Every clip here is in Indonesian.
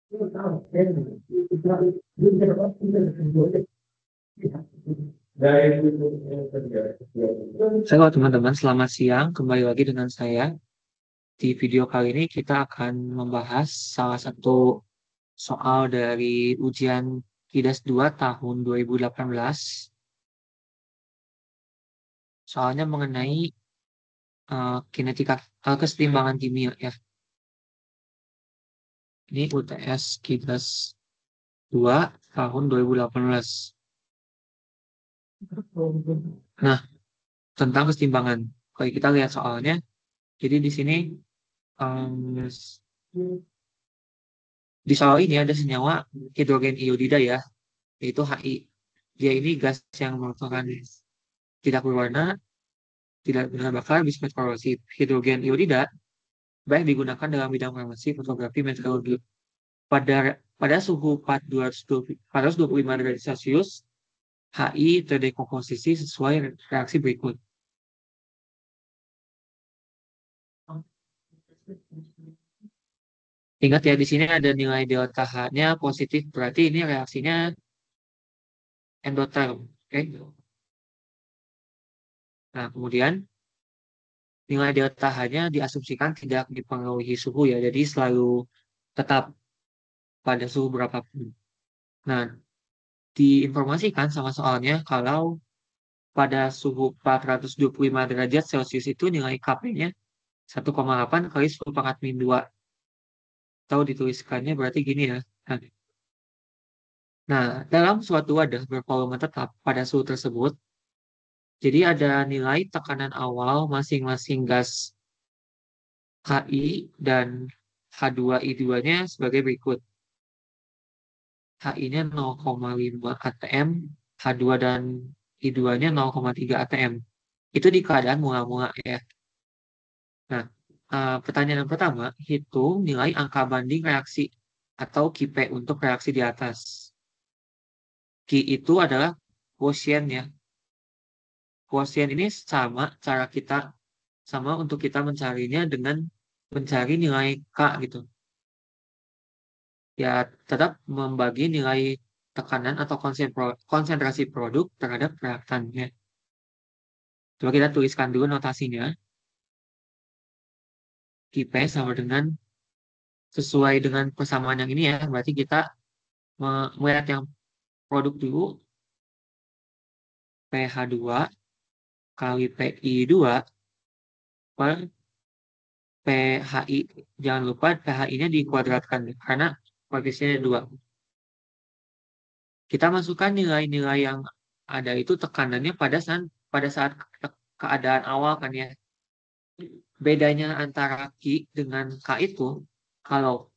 Halo teman-teman, selamat siang. Kembali lagi dengan saya. Di video kali ini kita akan membahas salah satu soal dari ujian KIDAS 2 tahun 2018. Soalnya mengenai kinetika kesetimbangan kimia ya. Ini UTS KIDAS 2 tahun 2018. Nah, tentang kesetimbangan. Kalau kita lihat soalnya, jadi di sini em, di soal ini ada senyawa hidrogen iodida ya, yaitu HI. Dia ini gas yang merupakan tidak berwarna, tidak berbakar, bersifat korosif. Hidrogen iodida baik digunakan dalam bidang farmasi, fotografi, meteorologi. Pada suhu 425 derajat Celcius, HI terdekomposisi sesuai reaksi berikut. Ingat ya, di sini ada nilai delta H-nya positif, berarti ini reaksinya endoterm. Oke? Nah, kemudian nilai delta H-nya diasumsikan tidak dipengaruhi suhu ya, jadi selalu tetap pada suhu berapapun. Nah, diinformasikan sama soalnya kalau pada suhu 425 derajat Celcius itu nilai Kp-nya 1,8 kali 10 pangkat min 2. Atau dituliskannya berarti gini ya. Nah, dalam suatu wadah bervolume tetap pada suhu tersebut, jadi ada nilai tekanan awal masing-masing gas HI dan H2I2-nya sebagai berikut. HI-nya 0,5 atm, H2 dan I2-nya 0,3 atm. Itu di keadaan mula-mula ya. Nah, pertanyaan yang pertama, hitung nilai angka banding reaksi atau KP untuk reaksi di atas. Q itu adalah quotient ya. Quotient ini sama untuk kita mencarinya dengan mencari nilai K gitu. Ya, tetap membagi nilai tekanan atau konsentrasi produk terhadap reaktannya. Coba kita tuliskan dulu notasinya. KP sama dengan sesuai dengan persamaan yang ini ya. Berarti kita melihat yang produk dulu, pH2 kali PI2 per PHI. Jangan lupa PHI-nya dikuadratkan karena koefisiennya 2. Kita masukkan nilai-nilai yang ada itu tekanannya pada saat keadaan awal kan ya. Bedanya antara Q dengan K itu, kalau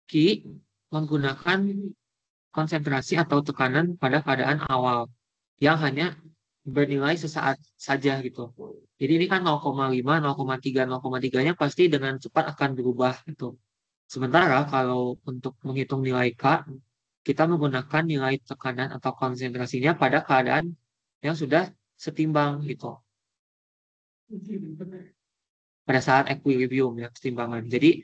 Q menggunakan konsentrasi atau tekanan pada keadaan awal yang hanya bernilai sesaat saja gitu. Jadi ini kan 0,5, 0,3, 0,3-nya pasti dengan cepat akan berubah gitu. Sementara kalau untuk menghitung nilai K, kita menggunakan nilai tekanan atau konsentrasinya pada keadaan yang sudah setimbang gitu. Pada saat equilibrium ya, kesetimbangan. Jadi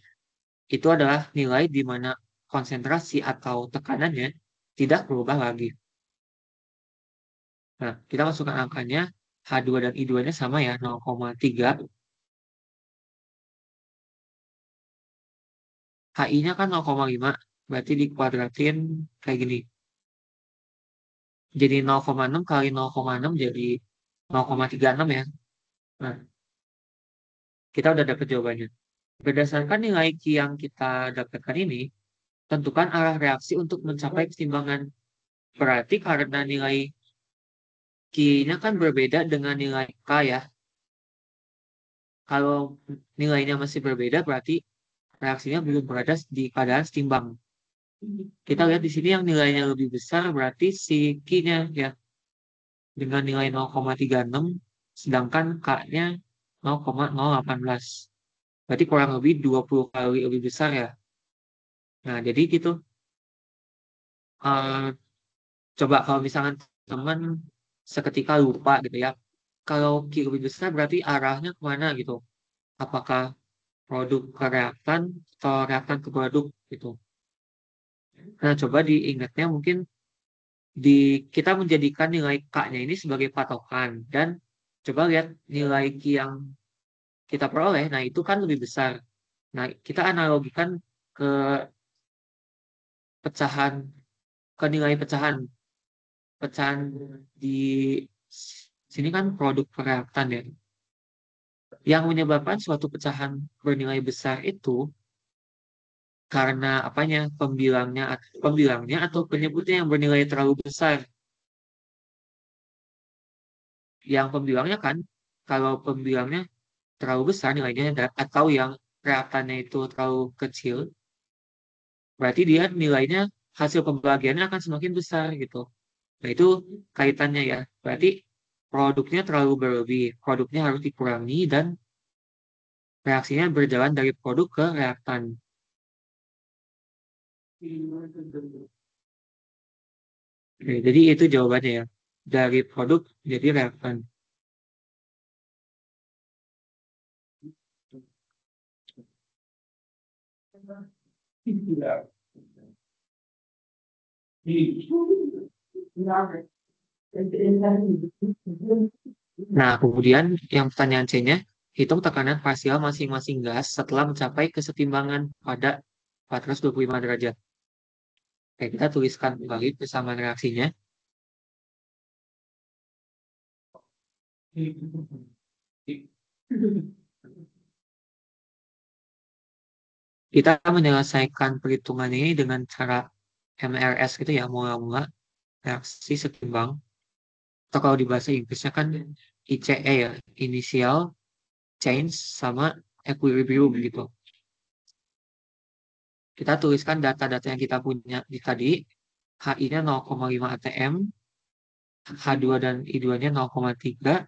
itu adalah nilai di mana konsentrasi atau tekanannya tidak berubah lagi. Nah, kita masukkan angkanya, H2 dan I2-nya sama ya, 0,3. HI-nya kan 0,5, berarti dikuadratin kayak gini. Jadi 0,6 kali 0,6 jadi 0,36 ya. Nah, kita udah dapat jawabannya. Berdasarkan nilai Q yang kita dapatkan ini, tentukan arah reaksi untuk mencapai keseimbangan. Berarti karena nilai Q-nya kan berbeda dengan nilai K ya. Kalau nilainya masih berbeda, berarti reaksinya belum berada di keadaan setimbang. Kita lihat di sini yang nilainya lebih besar, berarti si Q-nya ya dengan nilai 0,36, sedangkan K-nya 0,018. Berarti kurang lebih 20 kali lebih besar ya. Nah, jadi gitu. Eh, Coba kalau misalkan teman seketika lupa gitu ya. Kalau Q lebih besar berarti arahnya kemana gitu. Apakah produk ke reaktan atau reaktan ke produk gitu. Nah, coba diingatnya mungkin di kita menjadikan nilai K-nya ini sebagai patokan dan coba lihat nilai Q yang kita peroleh, nah itu kan lebih besar. Nah, kita analogikan ke pecahan, ke nilai pecahan. Pecahan di sini kan produk reaktan ya. Yang menyebabkan suatu pecahan bernilai besar itu karena apanya? Pembilangnya atau penyebutnya yang bernilai terlalu besar. Yang pembilangnya kan, kalau pembilangnya terlalu besar nilainya atau yang reaktannya itu terlalu kecil, berarti dia nilainya hasil pembagiannya akan semakin besar gitu. Nah, itu kaitannya ya. Berarti produknya terlalu berlebih, produknya harus dikurangi dan reaksinya berjalan dari produk ke reaktan. Oke, jadi itu jawabannya ya. Dari produk jadi reaktan. Nah, kemudian yang pertanyaan C-nya, hitung tekanan parsial masing-masing gas setelah mencapai kesetimbangan pada 425 derajat. Oke, kita tuliskan kembali persamaan reaksinya. Kita menyelesaikan perhitungan ini dengan cara MRS gitu ya, mula-mula reaksi setimbang. Atau kalau di bahasa Inggrisnya kan ICE ya, initial change sama equilibrium gitu. Kita tuliskan data-data yang kita punya di tadi. HI-nya 0,5 atm, H2 dan I2-nya 0,3.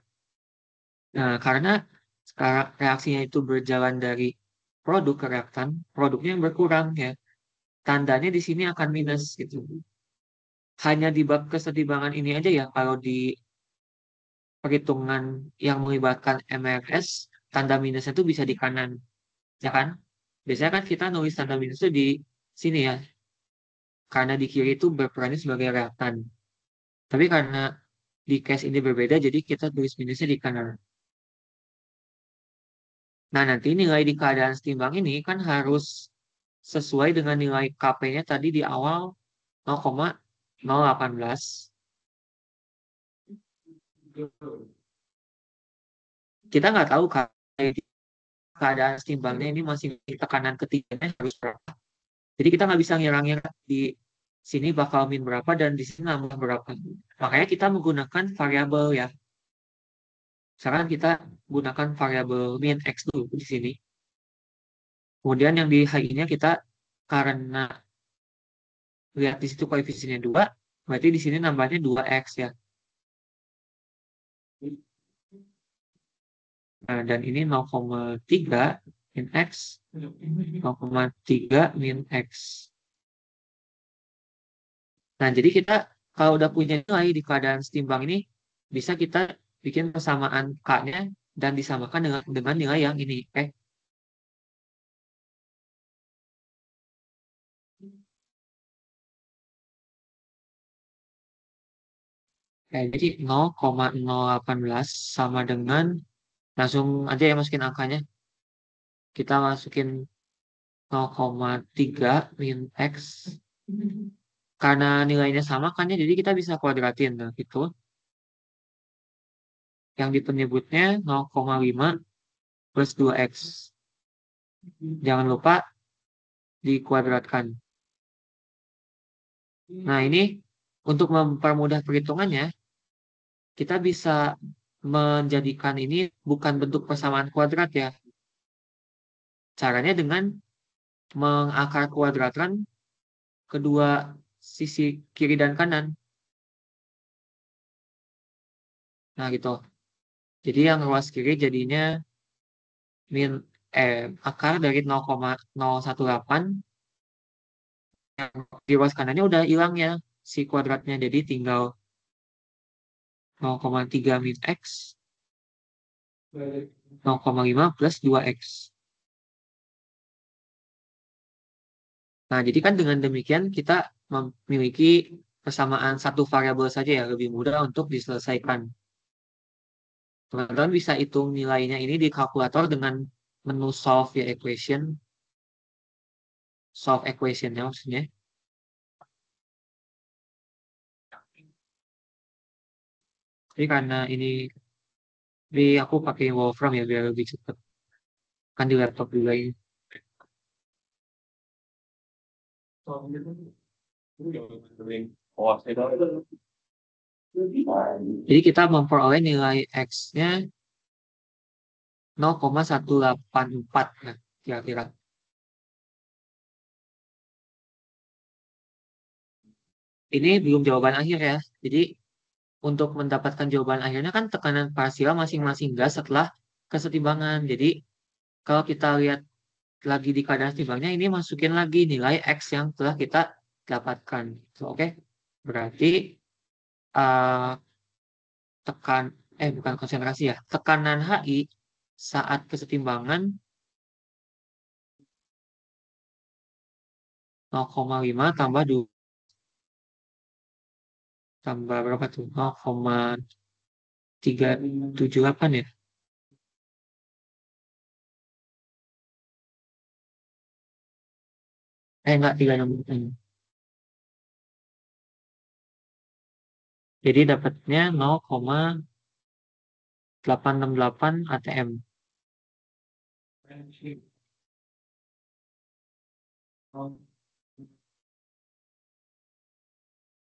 Nah, karena sekarang reaksinya itu berjalan dari produk ke reaktan, produknya yang berkurang ya. Tandanya di sini akan minus gitu. Hanya di bab kesetimbangan ini aja ya, kalau di perhitungan yang melibatkan MRS, tanda minusnya itu bisa di kanan, ya kan? Biasanya kan kita nulis tanda minus itu di sini ya, karena di kiri itu berperan sebagai reaktan. Tapi karena di case ini berbeda, jadi kita tulis minusnya di kanan. Nah, nanti nilai di keadaan setimbang ini kan harus sesuai dengan nilai KP-nya tadi di awal 0,018. Kita nggak tahu keadaan setimbangnya ini masih tekanan ketiganya harus berapa. Jadi kita nggak bisa ngira-ngira di sini bakal min berapa dan di sini nambah berapa. Makanya kita menggunakan variabel ya. Sekarang kita gunakan variabel min x dulu di sini. Kemudian yang di HI-nya kita karena lihat di situ koefisiennya 2, berarti di sini nambahnya 2x ya. Nah, dan ini 0,3 min x, 0,3 min x. Nah, jadi kita kalau udah punya nilai di keadaan setimbang ini, bisa kita bikin persamaan K-nya dan disamakan dengan nilai yang ini. Jadi 0,018 sama dengan, langsung aja ya masukin angkanya. Kita masukin 0,3 min X. Karena nilainya sama kan ya, jadi kita bisa kuadratin. Nah, itu. Yang di penyebutnya 0,5 plus 2X. Jangan lupa dikuadratkan. Nah, ini untuk mempermudah perhitungannya, kita bisa menjadikan ini bukan bentuk persamaan kuadrat ya. Caranya dengan mengakar kuadratkan kedua sisi kiri dan kanan. Nah, gitu. Jadi yang ruas kiri jadinya min akar dari 0,018, yang di ruas kanannya udah hilang ya si kuadratnya, jadi tinggal 0,3 min x, 0,5 plus 2x. Nah, jadi kan dengan demikian kita memiliki persamaan satu variabel saja ya, lebih mudah untuk diselesaikan. Teman-teman bisa hitung nilainya ini di kalkulator dengan menu solve ya equation, solve equationnya maksudnya. Jadi karena ini aku pakai Wolfram ya biar lebih cepat. Kan di laptop juga ini. Jadi kita memperoleh nilai X-nya 0,184 nah, kira-kira. Ini belum jawaban akhir ya. Jadi untuk mendapatkan jawaban akhirnya kan tekanan parsial masing-masing gas setelah kesetimbangan. Jadi kalau kita lihat lagi di keadaan setimbangnya ini masukin lagi nilai X yang telah kita dapatkan. So, oke. Berarti uh, tekan bukan konsentrasi ya. Tekanan HI saat kesetimbangan 0,5 tambah 2 tambah berapa tuh? 0,378 ya. Enggak 368. Jadi dapatnya 0,868 ATM.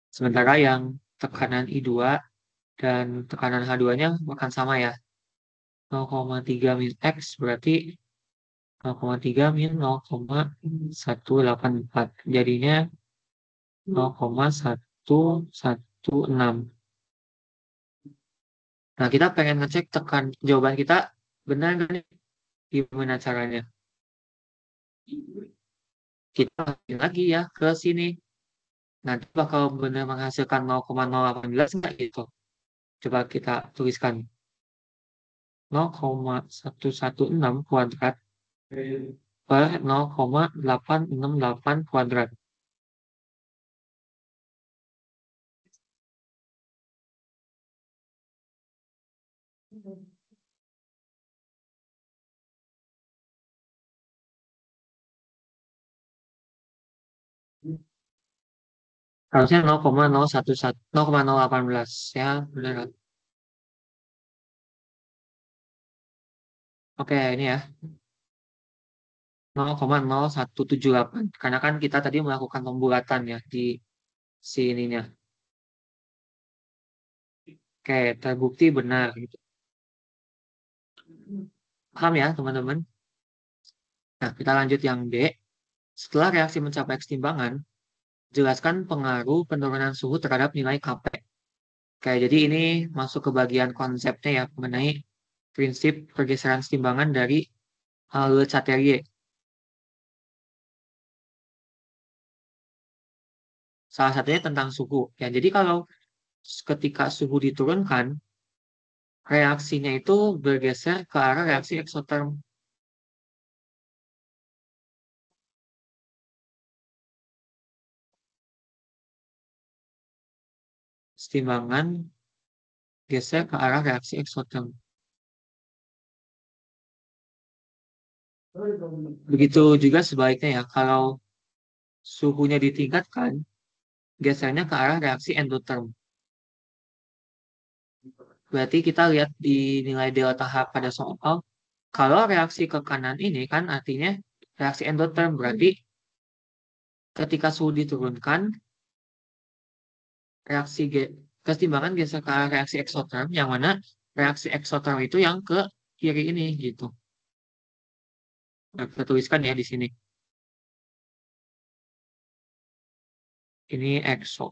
Sementara yang tekanan I2 dan tekanan H2-nya akan sama ya. 0,3 min X berarti 0,3 min 0,184. Jadinya 0,116. Nah, kita pengen ngecek jawaban kita benar nggak nih? Gimana caranya? Kita masukin lagi ya ke sini. Nanti bakal benar menghasilkan 0,018 enggak gitu. Coba kita tuliskan 0,116 kuadrat per 0,868 kuadrat. Harusnya 0,011 0,018 ya, benar. Oke, ini ya 0,0178 karena kan kita tadi melakukan pembulatan ya di sininya. Oke, terbukti benar gitu. Paham ya, teman-teman? Nah, kita lanjut yang D. Setelah reaksi mencapai kesetimbangan, jelaskan pengaruh penurunan suhu terhadap nilai Kp. Oke, jadi ini masuk ke bagian konsepnya ya mengenai prinsip pergeseran setimbangan dari Le Chatelier. Salah satunya tentang suhu. Ya, jadi kalau ketika suhu diturunkan, reaksinya itu bergeser ke arah reaksi eksoterm. Setimbangan geser ke arah reaksi eksoterm. Begitu juga sebaliknya ya, kalau suhunya ditingkatkan, gesernya ke arah reaksi endoterm. Berarti kita lihat di nilai delta H pada soal, kalau reaksi ke kanan ini kan artinya reaksi endoterm, berarti ketika suhu diturunkan, kesetimbangan geser ke arah reaksi eksoterm, yang mana reaksi eksoterm itu yang ke kiri ini gitu. Nah, kita tuliskan ya di sini. Ini exo.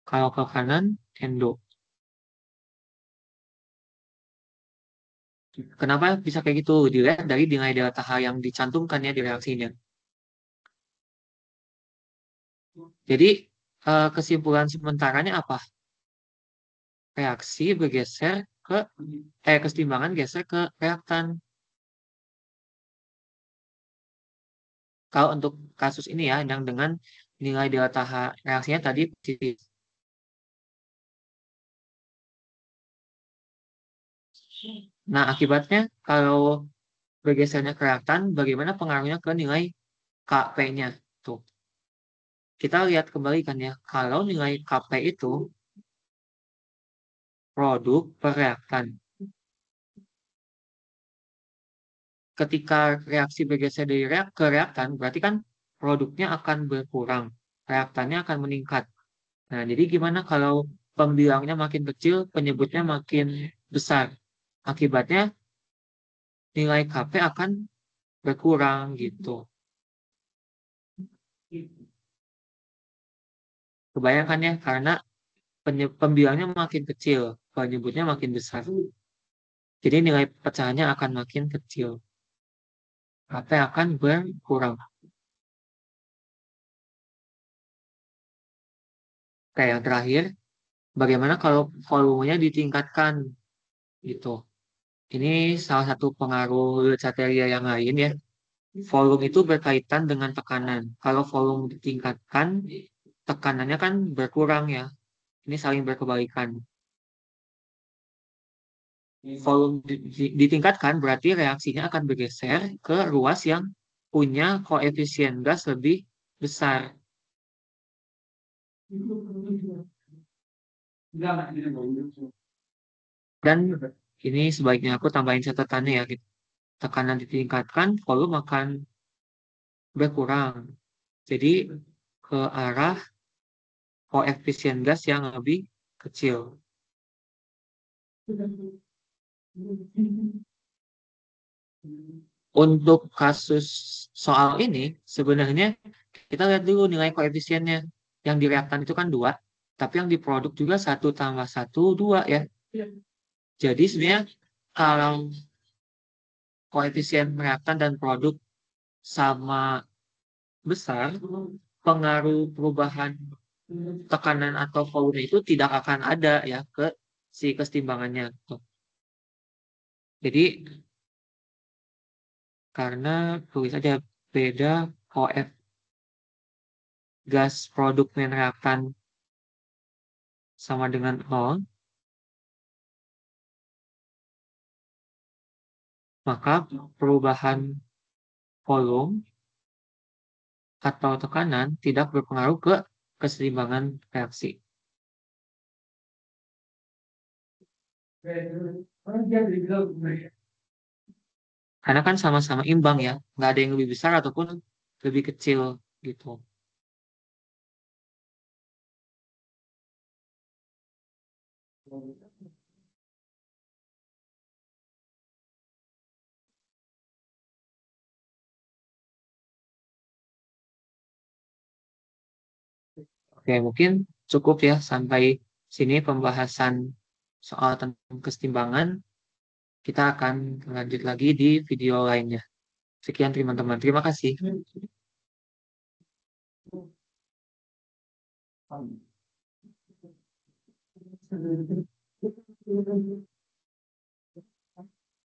Kalau ke kanan, endo. Kenapa bisa kayak gitu? Dilihat dari nilai delta H yang dicantumkan ya di reaksinya. Jadi, kesimpulan sementaranya apa? Reaksi bergeser kesetimbangan geser ke reaktan. Kalau untuk kasus ini ya, yang dengan nilai delta H reaksinya tadi positif. Nah, akibatnya kalau bergesernya reaktan, bagaimana pengaruhnya ke nilai Kp-nya? Tuh, kita lihat kembali kan ya, kalau nilai Kp itu produk per reaktan. Ketika reaksi bergeser dari ke reaktan, berarti kan produknya akan berkurang, reaktannya akan meningkat. Nah, jadi gimana kalau pembilangnya makin kecil, penyebutnya makin besar? Akibatnya nilai Kp akan berkurang gitu. Kebayangkan ya, karena pembilangnya makin kecil, penyebutnya makin besar. Jadi nilai pecahannya akan makin kecil. Kp akan berkurang. Kayak yang terakhir, bagaimana kalau volumenya ditingkatkan gitu. Ini salah satu pengaruh Cateria yang lain ya. Volume itu berkaitan dengan tekanan. Kalau volume ditingkatkan, tekanannya kan berkurang ya. Ini saling berkebalikan. Volume ditingkatkan berarti reaksinya akan bergeser ke ruas yang punya koefisien gas lebih besar. Dan ini sebaiknya aku tambahin catatannya ya, gitu. Tekanan ditingkatkan, volume akan berkurang. Jadi ke arah koefisien gas yang lebih kecil. Untuk kasus soal ini, sebenarnya kita lihat dulu nilai koefisiennya. Yang di reaktan itu kan 2, tapi yang di produk juga 1 tambah 1, 2 ya. Jadi sebenarnya kalau koefisien reaktan dan produk sama besar, pengaruh perubahan tekanan atau volume itu tidak akan ada ya ke si kesetimbangannya. Tuh. Jadi karena tulis aja beda OF gas produk main reaktan sama dengan 0, maka perubahan volume atau tekanan tidak berpengaruh ke keseimbangan reaksi. Karena kan sama-sama imbang ya, nggak ada yang lebih besar ataupun lebih kecil gitu. Oke, mungkin cukup ya sampai sini pembahasan soal tentang kesetimbangan. Kita akan lanjut lagi di video lainnya. Sekian teman-teman. Terima kasih.